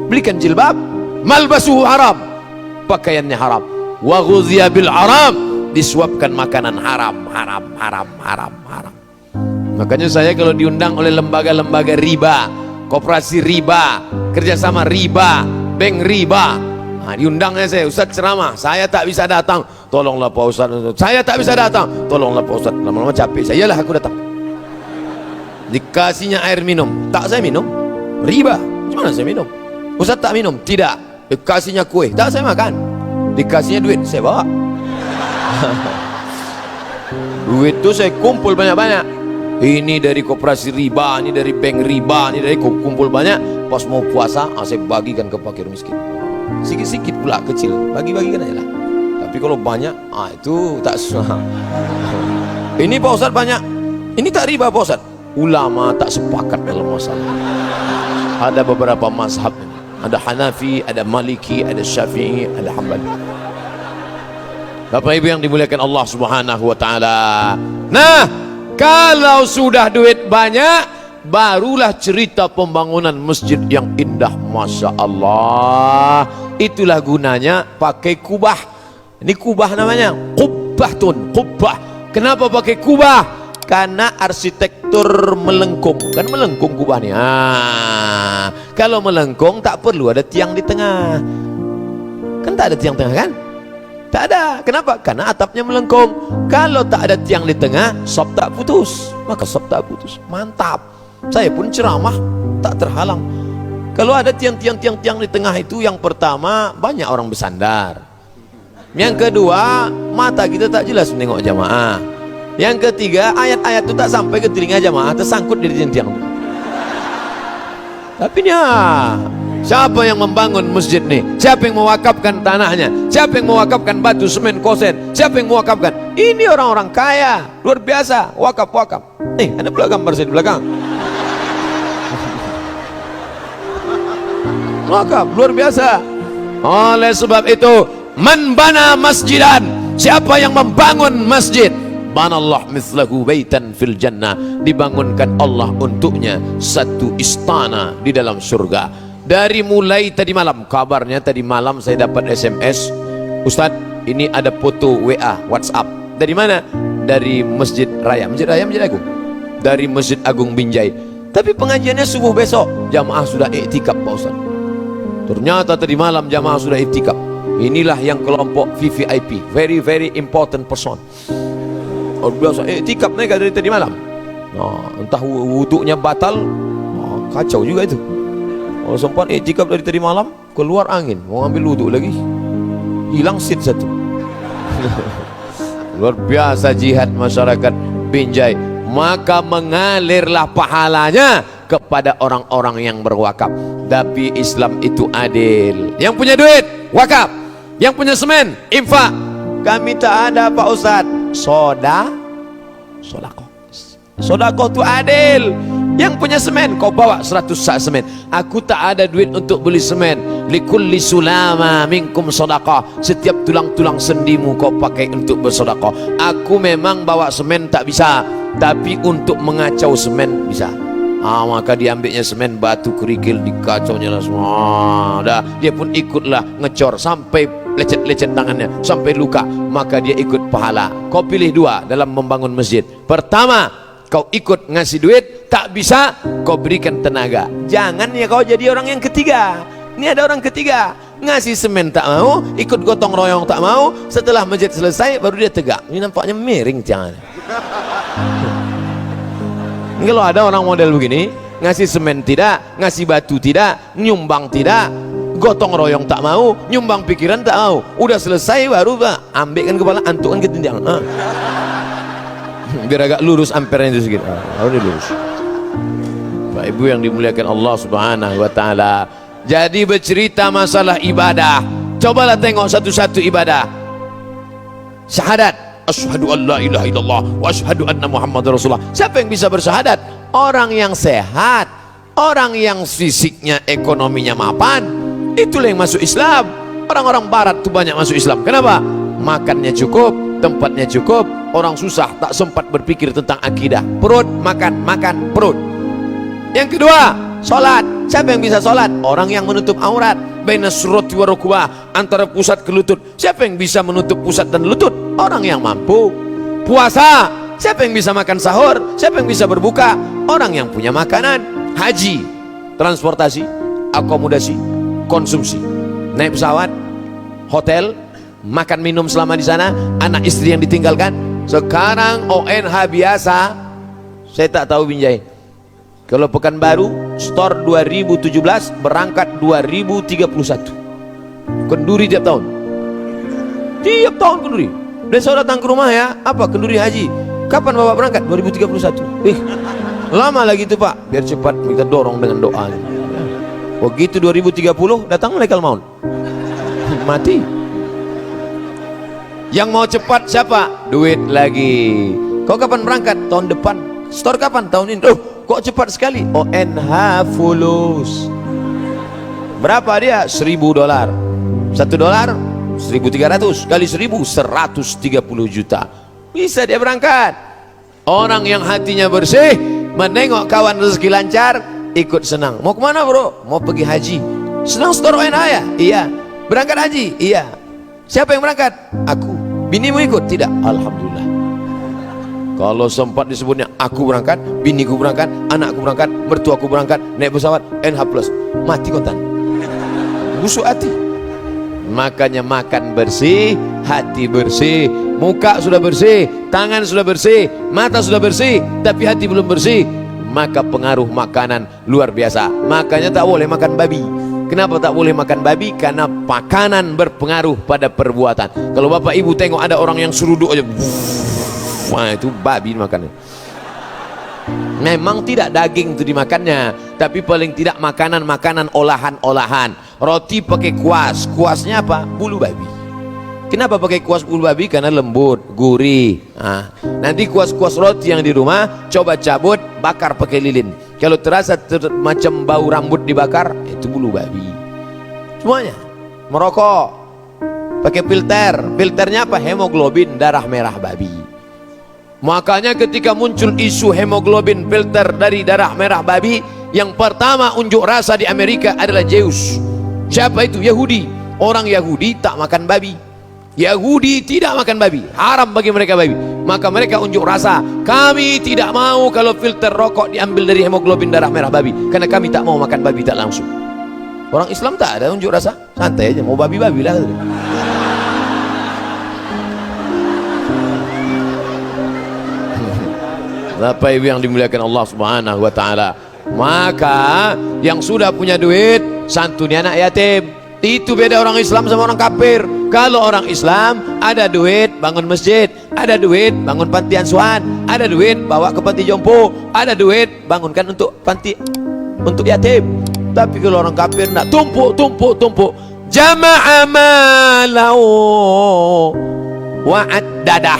belikan jilbab. Malbasuhu haram, pakaiannya haram. Wa ghuziya bil haram, disuapkan makanan haram. Makanya saya kalau diundang oleh lembaga-lembaga riba, koperasi riba, kerjasama riba, bank riba, diundangnya saya, Ustaz ceramah, saya tak bisa datang, tolonglah Pak Ustaz. Saya tak bisa datang, tolonglah Pak Ustaz. Lama-lama capek saya, yalah aku datang. Dikasihnya air minum, tak saya minum. Riba, gimana saya minum? Ustaz tak minum? Tidak. Dikasihnya kue, tak saya makan. Dikasihnya duit, saya bawa. Duit itu saya kumpul banyak-banyak. Ini dari koperasi riba, ini dari bank riba, ini dari kumpul banyak. Pas mau puasa, saya bagikan ke fakir miskin. Sikit-sikit pula kecil, bagi-bagikan aja lah. Tapi kalau banyak, itu tak susah. Ini Pak Ustadz banyak, ini tak riba Pak Ustadz. Ulama tak sepakat dalam masalah. Ada beberapa mazhab, ada Hanafi, ada Maliki, ada Syafi'i, ada Hambali. Bapak Ibu yang dimuliakan Allah Subhanahu wa taala. Nah, kalau sudah duit banyak, barulah cerita pembangunan masjid yang indah, Masya Allah. Itulah gunanya pakai kubah. Ini kubah namanya, kubbahtun, kubah. Kenapa pakai kubah? Karena arsitektur melengkung. Kan melengkung kubah nih. Kalau melengkung tak perlu ada tiang di tengah. Kan tak ada tiang tengah kan? Tak ada. Kenapa? Karena atapnya melengkung. Kalau tak ada tiang di tengah, sop tak putus. Maka sop tak putus. Mantap. Saya pun ceramah tak terhalang. Kalau ada tiang-tiang di tengah itu, yang pertama banyak orang bersandar. Yang kedua, mata kita tak jelas menengok jamaah. Yang ketiga, ayat-ayat itu tak sampai ke telinga jamaah, tersangkut di tiang-tiang itu. Tapi siapa yang membangun masjid nih? Siapa yang mewakafkan tanahnya? Siapa yang mewakafkan batu, semen, kosen? Siapa yang mewakafkan? Ini orang-orang kaya, luar biasa, wakaf. Ada pula gambar saya di belakang. Wakaf, luar biasa. Oleh sebab itu, man bana masjidan, siapa yang membangun masjid, banallah mithlahu baitan fil jannah, dibangunkan Allah untuknya satu istana di dalam surga. Dari mulai tadi malam, kabarnya tadi malam saya dapat SMS, Ustadz ini ada foto WA, WhatsApp. Dari mana? Dari Masjid Raya, Masjid Agung, dari Masjid Agung Binjai. Tapi pengajiannya subuh besok, jamaah sudah iktikaf Pak Ustadz. Ternyata tadi malam jamaah sudah iktikaf. Inilah yang kelompok VVIP, very very important person. Biasa iktikaf mereka dari tadi malam. Entah wuduknya batal, kacau juga itu. Kalau sempat iktikaf dari tadi malam, keluar angin, mau ambil wuduk lagi, hilang seat satu. Luar biasa jihad masyarakat Binjai. Maka mengalirlah pahalanya kepada orang-orang yang berwakaf. Tapi Islam itu adil. Yang punya duit, wakaf. Yang punya semen, infak. Kami tak ada Pak Ustadz. Sodakoh itu adil. Yang punya semen, kau bawa 100 sak semen. Aku tak ada duit untuk beli semen. Likulli sulama minkum sodakoh. Setiap tulang-tulang sendimu kau pakai untuk bersodakoh. Aku memang bawa semen tak bisa, tapi untuk mengacau semen bisa. Maka diambilnya semen, batu, kerikil, dikacaunya lah semua. Dia pun ikutlah ngecor sampai lecet-lecet tangannya, sampai luka. Maka dia ikut pahala. Kau pilih dua dalam membangun masjid. Pertama, kau ikut ngasih duit, tak bisa kau berikan tenaga. Jangan ya kau jadi orang yang ketiga. Ini ada orang ketiga, ngasih semen tak mau, ikut gotong royong tak mau. Setelah masjid selesai baru dia tegak. Ini nampaknya miring jangan. Kalau ada orang model begini, ngasih semen tidak, ngasih batu tidak, nyumbang tidak, gotong royong tak mau, nyumbang pikiran tak mau. Udah selesai baru ambilkan kepala, antukkan ke tindiang. Biar agak lurus ampernya itu sedikit. Harus lurus. Bapak Ibu yang dimuliakan Allah Subhanahu wa taala. Jadi bercerita masalah ibadah. Cobalah tengok satu-satu ibadah. Syahadat. Asyhadu an la ilaha illallah wa asyhadu anna Muhammadar Rasulullah. Siapa yang bisa bersyahadat? Orang yang sehat, orang yang fisiknya, ekonominya mapan. Itulah yang masuk Islam. Orang-orang barat tuh banyak masuk Islam. Kenapa? Makannya cukup, tempatnya cukup. Orang susah tak sempat berpikir tentang akidah. Perut, makan, perut. Yang kedua, sholat. Siapa yang bisa sholat? Orang yang menutup aurat, baina surati wa rukbah, antara pusat ke lutut. Siapa yang bisa menutup pusat dan lutut? Orang yang mampu. Puasa. Siapa yang bisa makan sahur? Siapa yang bisa berbuka? Orang yang punya makanan. Haji, transportasi, akomodasi, konsumsi, naik pesawat, hotel, makan minum selama di sana, anak istri yang ditinggalkan. Sekarang ONH biasa, saya tak tahu Binjai. Kalau Pekanbaru store 2017 berangkat 2031. Kenduri tiap tahun. Tiap tahun kenduri. besok datang ke rumah ya. Apa? Kenduri haji. Kapan bapak berangkat? 2031. Lama lagi itu pak. Biar cepat kita dorong dengan doa. Begitu 2030 datang malaikat maut. Mati. Yang mau cepat siapa? Duit lagi. Kau kapan berangkat? Tahun depan. Store kapan? Tahun ini. Oh, kok cepat sekali? ONH fulus. Berapa dia? $1.000. $1 1.300 kali 1.000 130 juta. Bisa dia berangkat. Orang yang hatinya bersih menengok kawan rezeki lancar ikut senang. Mau kemana bro? Mau pergi haji. Senang store ONH ya? Iya. Berangkat haji? Iya. Siapa yang berangkat? Aku. Binimu ikut? Tidak. Alhamdulillah. Kalau sempat disebutnya aku berangkat, biniku berangkat, anakku berangkat, mertuaku berangkat, naik pesawat NH plus, mati kontan. Busuk hati. Makanya makan bersih, hati bersih, muka sudah bersih, tangan sudah bersih, mata sudah bersih, tapi hati belum bersih, maka pengaruh makanan luar biasa. Makanya tak boleh makan babi. Kenapa tak boleh makan babi? Karena makanan berpengaruh pada perbuatan. Kalau bapak ibu tengok ada orang yang seruduk aja, wah itu babi makannya. Memang tidak daging itu dimakannya, tapi paling tidak makanan-makanan olahan-olahan. Roti pakai kuas, kuasnya apa? Bulu babi. Kenapa pakai kuas bulu babi? Karena lembut, gurih. Nanti kuas-kuas roti yang di rumah coba cabut, bakar pakai lilin. Kalau terasa macam bau rambut dibakar, itu bulu babi. Semuanya. Merokok pakai filter, filternya apa? Hemoglobin darah merah babi. Makanya ketika muncul isu hemoglobin filter dari darah merah babi, yang pertama unjuk rasa di Amerika adalah Zeus. Siapa itu? Yahudi. Orang Yahudi tak makan babi. Yahudi tidak makan babi, haram bagi mereka babi. Maka mereka unjuk rasa, kami tidak mau kalau filter rokok diambil dari hemoglobin darah merah babi, karena kami tak mau makan babi tak langsung. Orang Islam tak ada unjuk rasa, santai aja, mau babi-babi lah. Bapak ibu yang dimuliakan Allah subhanahu wa ta'ala, maka yang sudah punya duit santuni anak yatim. Itu beda orang Islam sama orang kafir. Kalau orang Islam ada duit bangun masjid, ada duit bangun panti asuhan, ada duit bawa ke panti jompo, ada duit bangunkan untuk panti untuk yatim. Tapi kalau orang kafir nak tumpuk jama'a malau wa'addadah.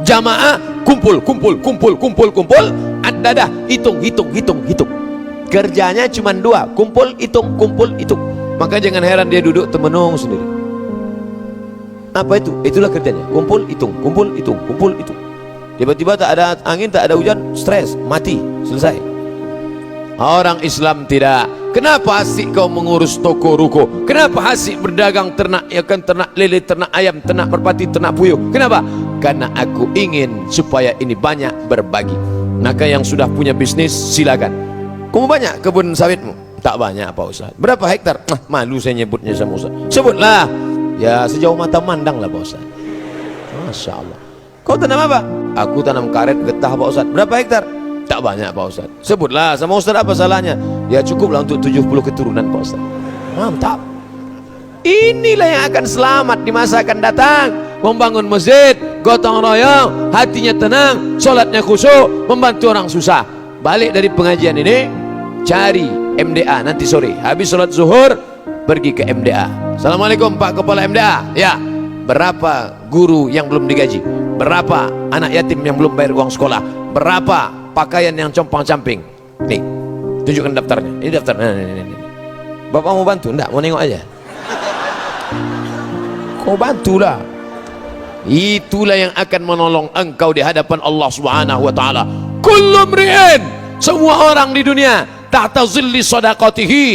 Jamaah kumpul, ad-dadah, hitung. Kerjanya cuma dua, kumpul, hitung. Maka jangan heran dia duduk temenung sendiri. Apa itu? Itulah kerjanya, kumpul, hitung. Tiba-tiba tak ada angin, tak ada hujan, stres, mati, selesai. Orang Islam tidak. Kenapa asik kau mengurus toko ruko? Kenapa asik berdagang ternak ikan, ternak lele, ternak ayam, ternak merpati, ternak puyuh? Kenapa? Karena aku ingin supaya ini banyak berbagi. Maka yang sudah punya bisnis silakan. Kamu banyak kebun sawitmu? Tak banyak Pak Ustaz. Berapa hektar? Malu saya nyebutnya sama Ustaz. Sebutlah. Ya sejauh mata mandang lah Pak Ustaz. Masya Allah. Kau tanam apa? Aku tanam karet getah Pak Ustaz. Berapa hektar? Tak banyak Pak Ustaz. Sebutlah sama Ustaz, apa salahnya? Ya cukuplah untuk 70 keturunan Pak Ustaz. Mantap. Inilah yang akan selamat di masa akan datang. Membangun masjid, gotong royong, hatinya tenang, sholatnya khusyuk, membantu orang susah. Balik dari pengajian ini, cari MDA nanti sore. Habis sholat zuhur, pergi ke MDA. Assalamualaikum Pak Kepala MDA. Ya, berapa guru yang belum digaji? Berapa anak yatim yang belum bayar uang sekolah? Berapa pakaian yang compang-camping? Nih, tunjukkan daftarnya. Ini daftar. Nih. Bapak mau bantu? Enggak, mau nengok aja. Kau bantulah. Itulah yang akan menolong engkau di hadapan Allah Subhanahu wa taala. Kullu mri'in, semua orang di dunia tahta zilli shadaqatihi.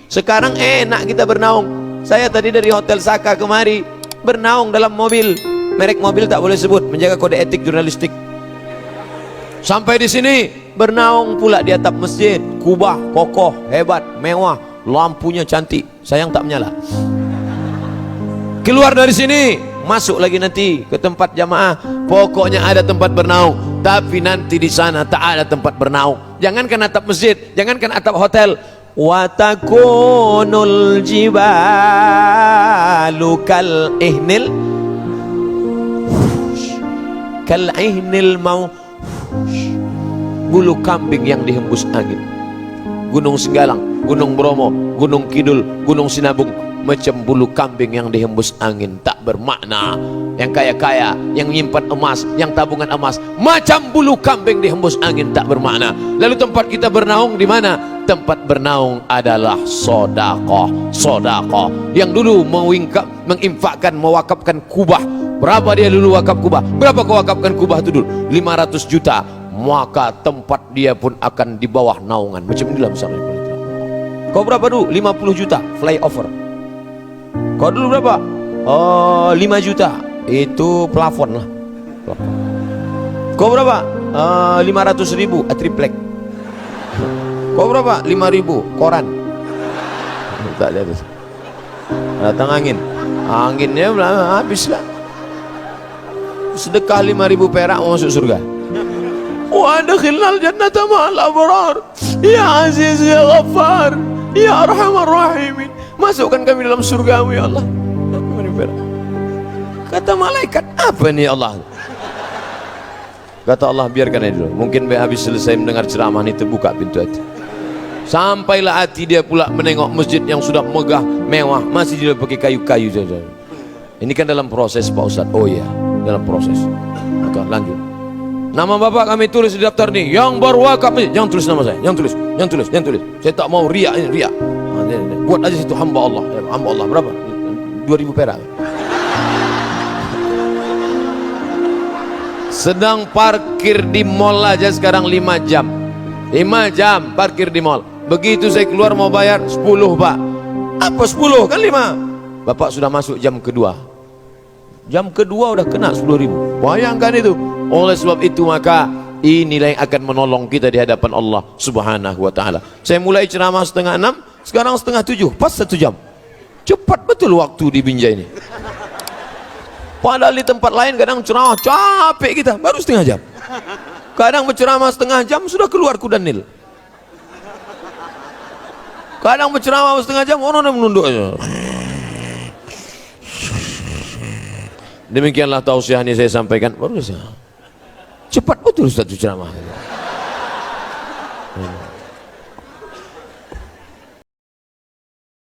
Sekarang enak kita bernaung. Saya tadi dari Hotel Saka kemari bernaung dalam mobil. Merek mobil tak boleh sebut, menjaga kode etik jurnalistik. Sampai di sini bernaung pula di atap masjid. Kubah kokoh, hebat, mewah, lampunya cantik. Sayang tak menyala. Keluar dari sini, masuk lagi nanti ke tempat jamaah. Pokoknya ada tempat bernaung, tapi nanti di sana tak ada tempat bernaung. Jangankan atap masjid, jangankan atap hotel. Wa takunul jibalu kal ihnil. kal'ihnil mau, bulu kambing yang dihembus angin. Gunung Singgalang, Gunung Bromo, Gunung Kidul, Gunung Sinabung, macam bulu kambing yang dihembus angin, tak bermakna. Yang kaya-kaya, yang menyimpan emas, yang tabungan emas, macam bulu kambing dihembus angin, tak bermakna. Lalu tempat kita bernaung di mana? Tempat bernaung adalah sedekah. Sedekah yang dulu menginfakkan, mewakafkan kubah. Berapa dia dulu wakaf kubah? Berapa kau wakafkan kubah itu dulu? 500 juta. Maka tempat dia pun akan di bawah naungan. Macam inilah misalnya. Kau berapa dulu? 50 juta flyover. Kau dulu berapa? 5 juta. Itu plafon lah. Plafon. Kau berapa? 500 ribu triplek. Kau berapa? 5.000 koran. Tak ada. Datang angin. Anginnya habislah. Sedekah 5.000 perak masuk surga. Wa adkhilnal jannata ma'al abrar. Ya Aziz ya Ghaffar, ya Arhamar Rahimin. Masukkan kami dalam surgamu ya Allah. Kata malaikat, apa nih Allah? Kata Allah, biarkan aja dulu. Mungkin habis selesai mendengar ceramah ini terbuka pintu hati. Sampailah hati dia pula menengok masjid yang sudah megah, mewah, masih dia pakai kayu-kayu saja. Ini kan dalam proses Pak Ustadz. Oh iya, dalam proses. Maka lanjut. Nama bapak kami tulis di daftar nih, yang berwakaf. Jangan tulis nama saya, jangan tulis, jangan tulis, jangan tulis. Saya tak mau riak, ini riak. Buat aja situ hamba Allah. Hamba Allah berapa? 2.000 perak. Sedang parkir di mall aja sekarang 5 jam. 5 jam parkir di mall. Begitu saya keluar mau bayar 10 pak. Apa 10 kan 5. Bapak sudah masuk jam kedua. Jam kedua udah kena 10.000. Bayangkan itu. Oleh sebab itu maka inilah yang akan menolong kita di hadapan Allah Subhanahu wa taala. Saya mulai ceramah 5:30, sekarang 6:30, pas 1 jam. Cepat betul waktu di Binjai ini. Padahal di tempat lain kadang ceramah capek kita, baru 1/2 jam. Kadang berceramah 1/2 jam sudah keluar kuda Nil. Kadang berceramah 1/2 jam orang udah menunduk aja. Demikianlah tausiah ini saya sampaikan. Baru saja. Cepat betul Ustaz ceramah.